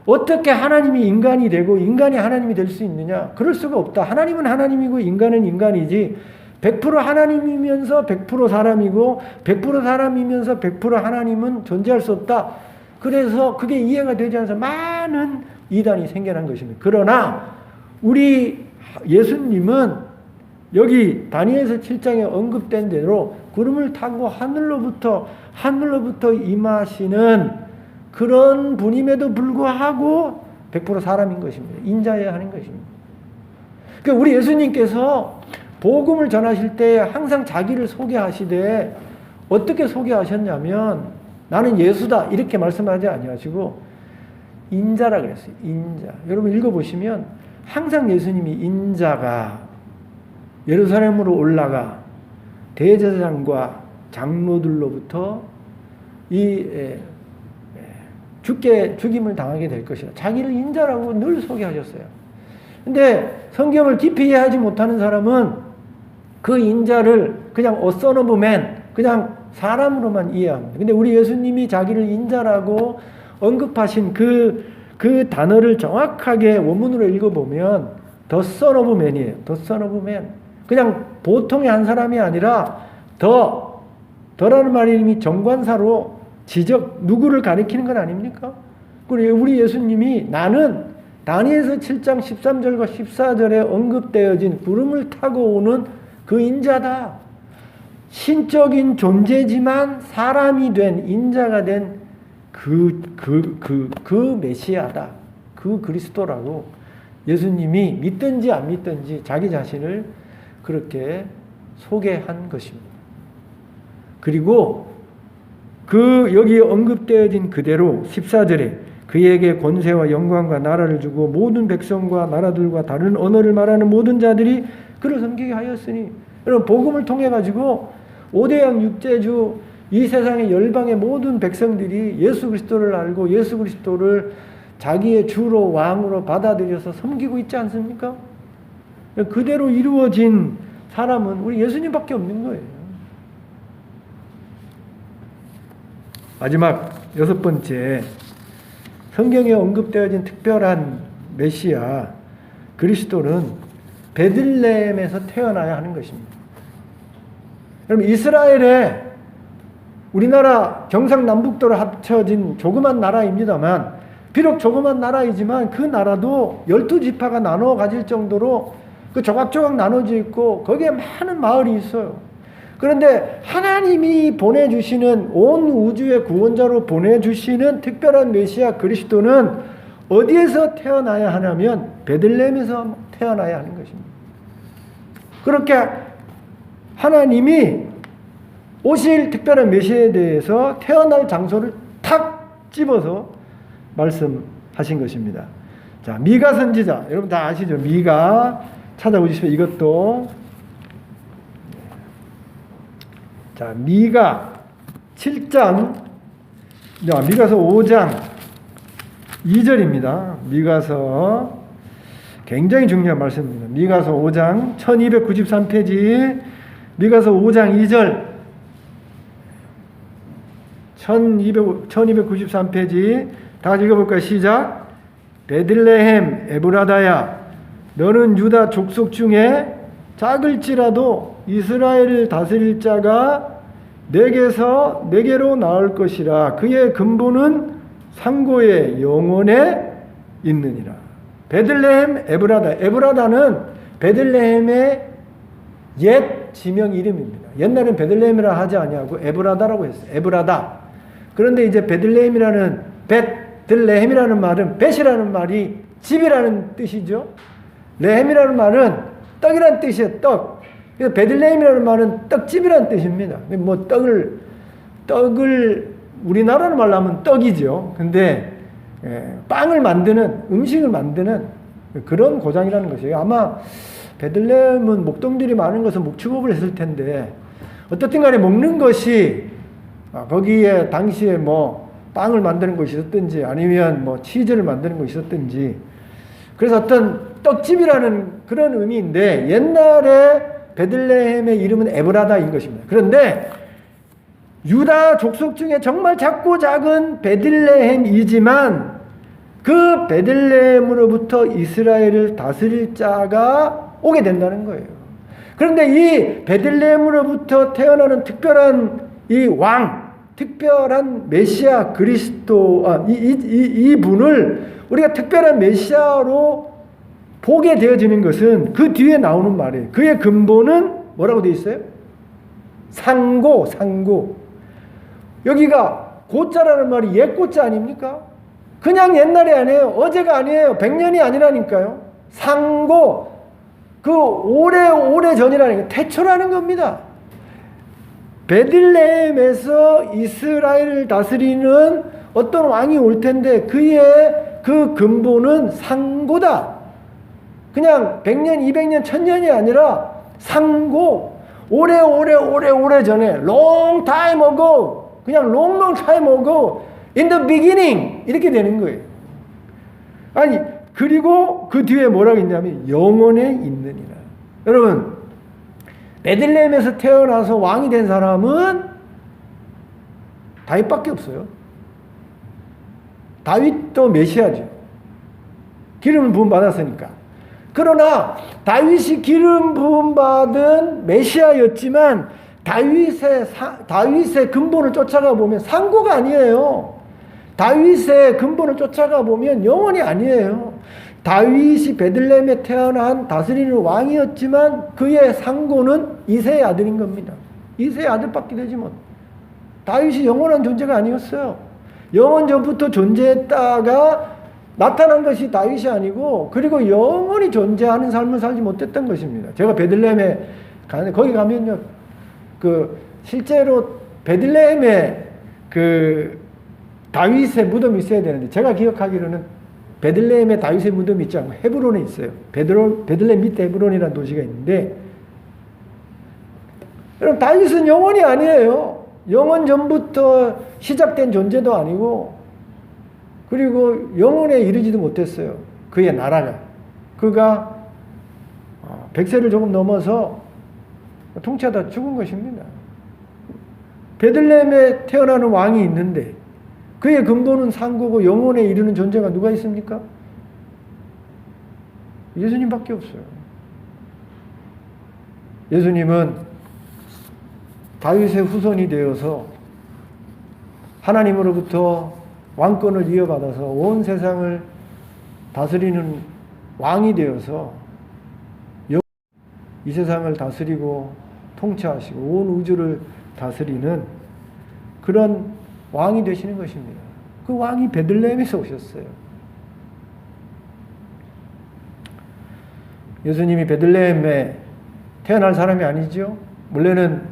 어떻게 하나님이 인간이 되고 인간이 하나님이 될 수 있느냐? 그럴 수가 없다. 하나님은 하나님이고 인간은 인간이지 100% 하나님이면서 100% 사람이고 100% 사람이면서 100% 하나님은 존재할 수 없다. 그래서 그게 이해가 되지 않아서 많은 이단이 생겨난 것입니다. 그러나 우리 예수님은 여기 다니엘서 7장에 언급된 대로 구름을 타고 하늘로부터 임하시는 그런 분임에도 불구하고 100% 사람인 것입니다. 인자여야 하는 것입니다. 그러니까 우리 예수님께서 복음을 전하실 때 항상 자기를 소개하시되 어떻게 소개하셨냐면 나는 예수다 이렇게 말씀하지 아니하시고 인자라 그랬어요. 인자. 여러분 읽어보시면 항상 예수님이 인자가 예루살렘으로 올라가 대제사장과 장로들로부터 죽임을 당하게 될 것이다. 자기를 인자라고 늘 소개하셨어요. 근데 성경을 깊이 이해하지 못하는 사람은 그 인자를 그냥 a son of man, 그냥 사람으로만 이해합니다. 근데 우리 예수님이 자기를 인자라고 언급하신 그 단어를 정확하게 원문으로 읽어보면 the son of man이에요. the son of man. 그냥 보통의 한 사람이 아니라 더라는 말이 이미 정관사로 누구를 가리키는 건 아닙니까? 그리고 우리 예수님이 나는 다니엘서 7장 13절과 14절에 언급되어진 구름을 타고 오는 그 인자다. 신적인 존재지만 사람이 된 인자가 된 그 메시아다. 그 그리스도라고 예수님이 믿든지 안 믿든지 자기 자신을 그렇게 소개한 것입니다. 그리고 여기에 언급되어진 그대로 14절에 그에게 권세와 영광과 나라를 주고 모든 백성과 나라들과 다른 언어를 말하는 모든 자들이 그를 섬기게 하였으니 여러분 복음을 통해 가지고 5대양 6제주 이 세상의 열방의 모든 백성들이 예수 그리스도를 알고 예수 그리스도를 자기의 주로 왕으로 받아들여서 섬기고 있지 않습니까? 그대로 이루어진 사람은 우리 예수님밖에 없는 거예요. 마지막 6번째, 성경에 언급되어진 특별한 메시아 그리스도는 베들레헴에서 태어나야 하는 것입니다. 여러분 이스라엘에 우리나라 경상남북도로 합쳐진 조그만 나라입니다만 비록 조그만 나라이지만 그 나라도 12지파가 나눠 가질 정도로 그 조각조각 나눠져 있고 거기에 많은 마을이 있어요. 그런데 하나님이 보내주시는 온 우주의 구원자로 보내주시는 특별한 메시아 그리스도는 어디에서 태어나야 하냐면 베들레헴에서 태어나야 하는 것입니다. 그렇게 하나님이 오실 특별한 메시아에 대해서 태어날 장소를 탁 집어서 말씀하신 것입니다. 자, 미가 선지자 여러분 다 아시죠? 미가 찾아보시면 이것도 자, 미가 7장 미가서 5장 2절입니다. 미가서 굉장히 중요한 말씀입니다. 미가서 5장 1293페이지 미가서 5장 2절 1293페이지 다 같이 읽어볼까요? 시작. 베들레헴 에브라다야 너는 유다 족속 중에 작을지라도 이스라엘을 다스릴 자가 내게로 나올 것이라. 그의 근본은 상고의 영원에 있느니라. 베들레헴 에브라다. 에브라다는 베들레헴의 옛 지명 이름입니다. 옛날엔 베들레헴이라 하지 아니하고 에브라다라고 했어요. 에브라다. 그런데 이제 베들레헴이라는 베들레헴이라는 말은 벳이라는 말이 집이라는 뜻이죠. 레헴이라는 말은 떡이라는 뜻이에요. 떡. 그래서 베들레헴이라는 말은 떡집이라는 뜻입니다. 뭐 떡을 우리나라로 말로 하면 떡이죠. 근데 빵을 만드는 음식을 만드는 그런 고장이라는 것이에요. 아마 베들레헴은 목동들이 많은 것은 목축업을 했을 텐데 어떻든 간에 먹는 것이 거기에 당시에 뭐 빵을 만드는 것이 있었든지 아니면 뭐 치즈를 만드는 것이 있었든지 그래서 어떤 떡집이라는 그런 의미인데 옛날에 베들레헴의 이름은 에브라다인 것입니다. 그런데 유다 족속 중에 정말 작고 작은 베들레헴이지만 그 베들레헴으로부터 이스라엘을 다스릴 자가 오게 된다는 거예요. 그런데 이 베들레헴으로부터 태어나는 특별한 이 왕, 특별한 메시아 그리스도, 이 분을 우리가 특별한 메시아로 보게 되어지는 것은 그 뒤에 나오는 말이에요. 그의 근본은 뭐라고 되어 있어요? 상고, 상고. 여기가 고자라는 말이 옛 고자 아닙니까? 그냥 옛날이 아니에요. 어제가 아니에요. 100년이 아니라니까요. 상고, 그 오래 전이라는 게 태초라는 겁니다. 베들레헴에서 이스라엘을 다스리는 어떤 왕이 올 텐데 그의 그 근본은 상고다. 그냥 100년, 200년, 1000년이 아니라 상고, 오래 전에, long time ago, 그냥 long time ago, in the beginning, 이렇게 되는 거예요. 아니, 그리고 그 뒤에 뭐라고 있냐면, 영원에 있느니라. 여러분, 베들레헴에서 태어나서 왕이 된 사람은 다윗밖에 없어요. 다윗도 메시아죠. 기름을 부음 받았으니까. 그러나 다윗이 기름 부음 받은 메시아였지만 다윗의 근본을 쫓아가 보면 상고가 아니에요. 다윗의 근본을 쫓아가 보면 영원이 아니에요. 다윗이 베들레헴에 태어난 다스리는 왕이었지만 그의 상고는 이새의 아들인 겁니다. 이새의 아들밖에 되지 못. 다윗이 영원한 존재가 아니었어요. 영원 전부터 존재했다가 나타난 것이 다윗이 아니고 그리고 영원히 존재하는 삶을 살지 못했던 것입니다. 제가 베들레헴에 가는데 거기 가면요, 그 실제로 베들레헴에 그 다윗의 무덤이 있어야 되는데 제가 기억하기로는 베들레헴에 다윗의 무덤이 있지 않고 헤브론에 있어요. 베들레헴 밑에 헤브론이라는 도시가 있는데, 여러분 다윗은 영원이 아니에요. 영원 전부터 시작된 존재도 아니고 그리고 영원에 이르지도 못했어요. 그의 나라가. 그가 100세를 조금 넘어서 통치하다 죽은 것입니다. 베들레헴에 태어나는 왕이 있는데 그의 근본은 상고고 영원에 이르는 존재가 누가 있습니까? 예수님밖에 없어요. 예수님은 다윗의 후손이 되어서 하나님으로부터 왕권을 이어받아서 온 세상을 다스리는 왕이 되어서 이 세상을 다스리고 통치하시고 온 우주를 다스리는 그런 왕이 되시는 것입니다. 그 왕이 베들레헴에서 오셨어요. 예수님이 베들레헴에 태어날 사람이 아니죠. 원래는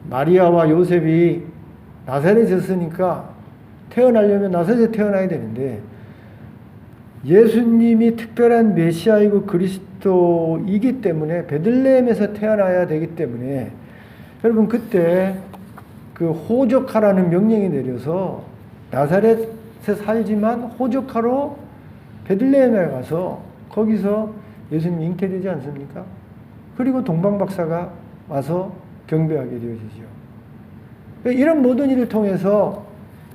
마리아와 요셉이 나사렛이었으니까 태어나려면 나사렛에 태어나야 되는데 예수님이 특별한 메시아이고 그리스도이기 때문에 베들레헴에서 태어나야 되기 때문에 여러분 그때 그 호적하라는 명령이 내려서 나사렛에 살지만 호적하러 베들레헴에 가서 거기서 예수님이 잉태되지 않습니까? 그리고 동방박사가 와서 경배하게 되어지죠. 이런 모든 일을 통해서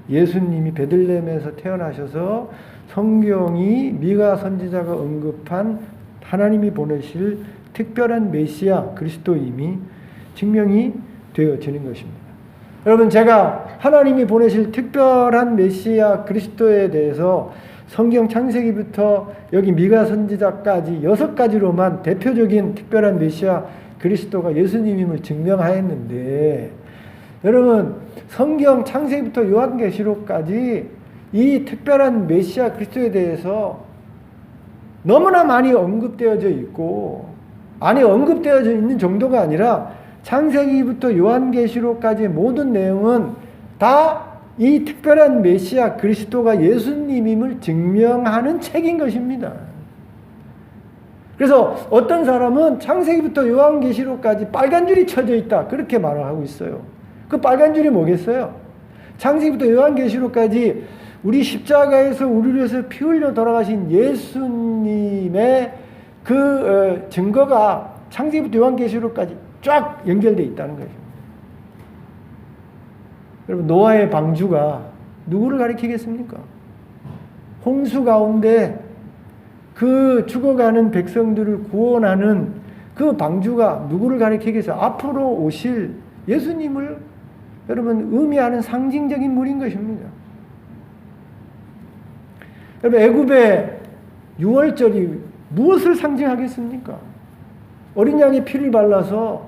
예수님이 베들레헴에서 태어나셔서 성경이 미가 선지자가 언급한 하나님이 보내실 특별한 메시아 그리스도임이 증명이 되어지는 것입니다. 여러분 제가 하나님이 보내실 특별한 메시아 그리스도에 대해서 성경 창세기부터 여기 미가 선지자까지 6가지로만 대표적인 특별한 메시아 그리스도가 예수님임을 증명하였는데 여러분 성경 창세기부터 요한계시록까지 이 특별한 메시아 그리스도에 대해서 너무나 많이 언급되어져 있고 아니 언급되어져 있는 정도가 아니라 창세기부터 요한계시록까지의 모든 내용은 다 이 특별한 메시아 그리스도가 예수님임을 증명하는 책인 것입니다. 그래서 어떤 사람은 창세기부터 요한계시록까지 빨간 줄이 쳐져 있다 그렇게 말을 하고 있어요. 그 빨간 줄이 뭐겠어요? 창세기부터 요한계시록까지 우리 십자가에서 우리를 위해서 피 흘려 돌아가신 예수님의 그 증거가 창세기부터 요한계시록까지 쫙 연결되어 있다는 거죠. 여러분, 노아의 방주가 누구를 가리키겠습니까? 홍수 가운데 그 죽어가는 백성들을 구원하는 그 방주가 누구를 가리키겠어요? 앞으로 오실 예수님을 여러분 의미하는 상징적인 물인 것입니다. 여러분, 애굽의 유월절이 무엇을 상징하겠습니까? 어린 양의 피를 발라서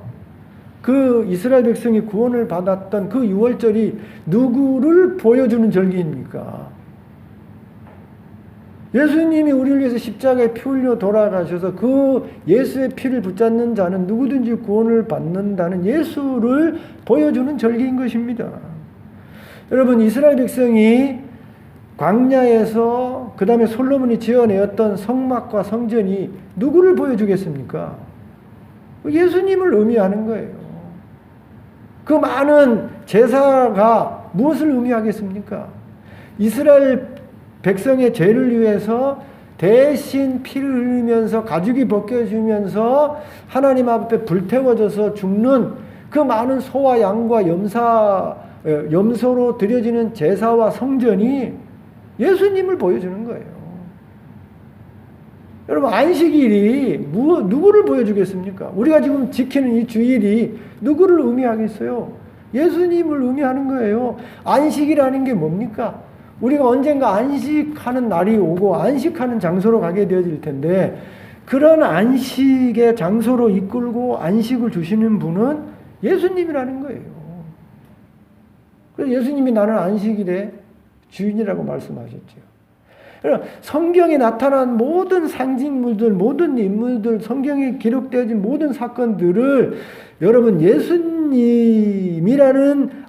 그 이스라엘 백성이 구원을 받았던 그 유월절이 누구를 보여주는 절기입니까? 예수님이 우리를 위해서 십자가에 피 흘려 돌아가셔서 그 예수의 피를 붙잡는 자는 누구든지 구원을 받는다는 예수를 보여주는 절기인 것입니다. 여러분, 이스라엘 백성이 광야에서 그 다음에 솔로몬이 지어내었던 성막과 성전이 누구를 보여주겠습니까? 예수님을 의미하는 거예요. 그 많은 제사가 무엇을 의미하겠습니까? 이스라엘 백성의 죄를 위해서 대신 피를 흘리면서 가죽이 벗겨지면서 하나님 앞에 불태워져서 죽는 그 많은 소와 양과 염소로 드려지는 제사와 성전이 예수님을 보여주는 거예요. 여러분, 안식일이 누구를 보여주겠습니까? 우리가 지금 지키는 이 주일이 누구를 의미하겠어요? 예수님을 의미하는 거예요. 안식이라는 게 뭡니까? 우리가 언젠가 안식하는 날이 오고 안식하는 장소로 가게 되어질 텐데, 그런 안식의 장소로 이끌고 안식을 주시는 분은 예수님이라는 거예요. 그래서 예수님이 나는 안식일의 주인이라고 말씀하셨죠. 성경에 나타난 모든 상징물들, 모든 인물들, 성경에 기록되어진 모든 사건들을 여러분 예수님이라는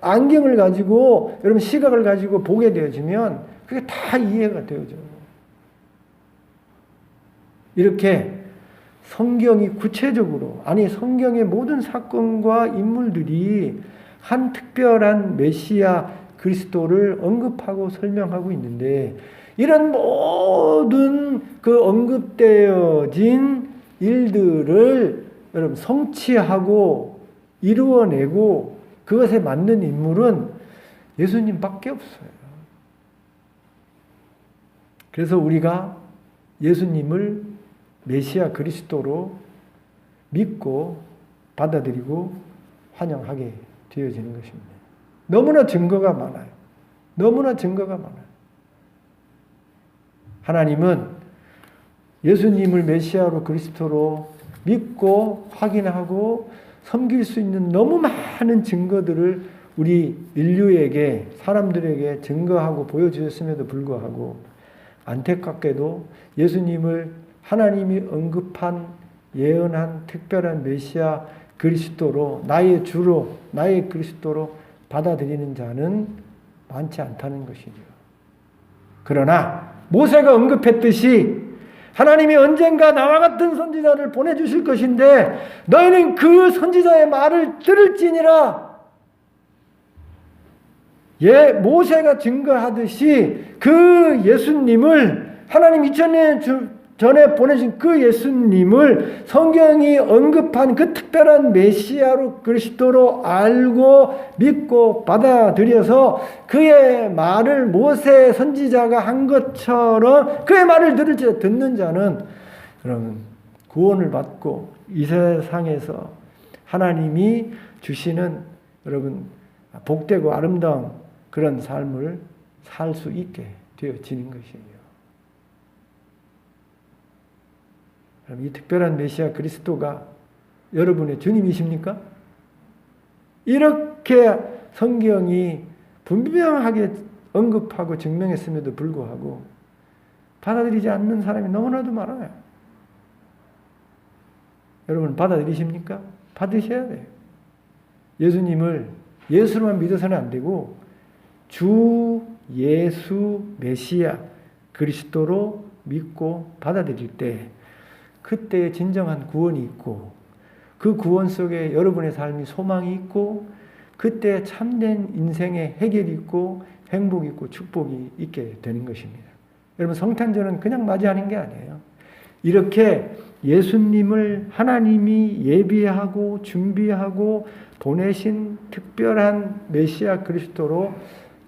안경을 가지고, 여러분 시각을 가지고 보게 되어지면 그게 다 이해가 되어져요. 이렇게 성경이 구체적으로, 아니 성경의 모든 사건과 인물들이 한 특별한 메시아 그리스도를 언급하고 설명하고 있는데, 이런 모든 그 언급되어진 일들을 여러분 성취하고 이루어내고 그것에 맞는 인물은 예수님밖에 없어요. 그래서 우리가 예수님을 메시아 그리스도로 믿고 받아들이고 환영하게 되어지는 것입니다. 너무나 증거가 많아요. 너무나 증거가 많아요. 하나님은 예수님을 메시아로 그리스도로 믿고 확인하고 섬길 수 있는 너무 많은 증거들을 우리 인류에게, 사람들에게 증거하고 보여주셨음에도 불구하고 안타깝게도 예수님을 하나님이 언급한 예언한 특별한 메시아 그리스도로, 나의 주로, 나의 그리스도로 받아들이는 자는 많지 않다는 것이죠. 그러나 모세가 언급했듯이 하나님이 언젠가 나와 같은 선지자를 보내주실 것인데 너희는 그 선지자의 말을 들을지니라. 모세가 증거하듯이 그 예수님을, 하나님 2000년 전에 보내신 그 예수님을 성경이 언급한 그 특별한 메시아로 그리스도로 알고 믿고 받아들여서 그의 말을 모세 선지자가 한 것처럼 그의 말을 듣는 자는 여러분 구원을 받고 이 세상에서 하나님이 주시는 여러분 복되고 아름다운 그런 삶을 살 수 있게 되어지는 것이에요. 이 특별한 메시아 그리스도가 여러분의 주님이십니까? 이렇게 성경이 분명하게 언급하고 증명했음에도 불구하고 받아들이지 않는 사람이 너무나도 많아요. 여러분 받아들이십니까? 받으셔야 돼요. 예수님을 예수로만 믿어서는 안 되고 주 예수 메시아 그리스도로 믿고 받아들일 때 그때 진정한 구원이 있고 그 구원 속에 여러분의 삶이 소망이 있고 그때 참된 인생의 해결이 있고 행복이 있고 축복이 있게 되는 것입니다. 여러분 성탄절은 그냥 맞이하는 게 아니에요. 이렇게 예수님을 하나님이 예비하고 준비하고 보내신 특별한 메시아 그리스도로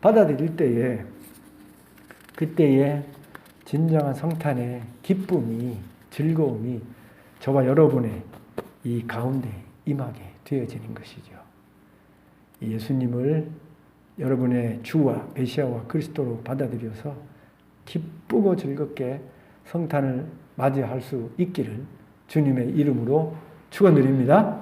받아들일 때에 그때에 진정한 성탄의 기쁨이 즐거움이 저와 여러분의 이 가운데 임하게 되어지는 것이죠. 예수님을 여러분의 주와 메시아와 그리스도로 받아들여서 기쁘고 즐겁게 성탄을 맞이할 수 있기를 주님의 이름으로 축원드립니다.